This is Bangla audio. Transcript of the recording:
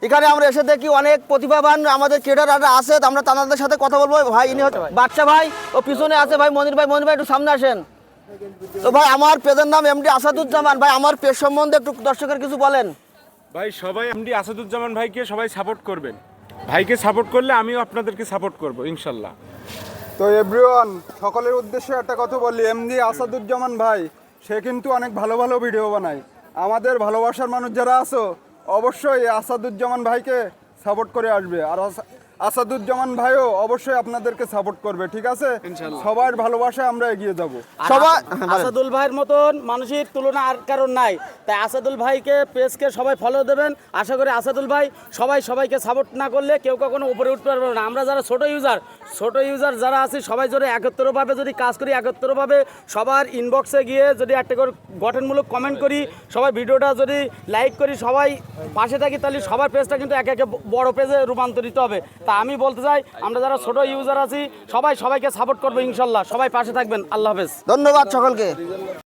এখানে আমরা এসে দেখি অনেক প্রতিভাবান আমাদের ক্রিয়েটাররা আছে, আমরা তাদের সাথে কথা বলবো। ভাই ইনি হচ্ছে বাচ্চা ভাই, ও পিছনে আছে ভাই মনির ভাই। মনির ভাই একটু সামনে আসেন। তো ভাই আমার পেজের নাম এমডি আসাদুজ্জামান। ভাই আমার পেজ সম্বন্ধে একটু দর্শকের কিছু বলেন। ভাই সবাই এমডি আসাদুজ্জামান ভাইকে সবাই সাপোর্ট করবেন। ভাইকে সাপোর্ট করলে আমিও আপনাদেরকে সাপোর্ট করব ইনশাল্লাহ। তো এভরিওয়ান, সকলের উদ্দেশ্যে একটা কথা বলি, এমডি আসাদুজ্জামান ভাই সে কিন্তু অনেক ভালো ভালো ভিডিও বানায়। আমাদের ভালোবাসার মানুষ যারা আছো অবশ্যই আসাদুজ্জামান ভাইকে সাপোর্ট করে আসবে, আর আসাদুজ্জামান ভাইও অবশ্যই আপনাদেরকে সাপোর্ট করবে, ঠিক আছে? সবার ভালোবাসায় আমরা এগিয়ে যাব। সবাই আসাদুল ভাইয়ের মতন মানুষের তুলনা আর কারণ নাই, তাই আসাদুল ভাইকে পেজকে সবাই ফলো দেবেন। আশা করি আসাদুল ভাই সবাইকে সাপোর্ট না করলে কেউ কখনো উপরে উঠতে পারবে না। আমরা যারা ছোট ইউজার যারা আছি সবাই যদি একত্রভাবে যদি কাজ করি, একত্রভাবে সবার ইনবক্সে গিয়ে যদি একটা করে গঠনমূলক কমেন্ট করি, সবাই ভিডিওটা যদি লাইক করি, সবাই পাশে থাকি, তাহলে সবার পেজটা কিন্তু একে একে বড় পেজে রূপান্তরিত হবে। তা আমি বলতে চাই আমরা যারা ছোট ইউজার আছি সবাইকে সাপোর্ট করবো ইনশাল্লাহ। সবাই পাশে থাকবেন। আল্লাহ হাফেজ। ধন্যবাদ সকলকে।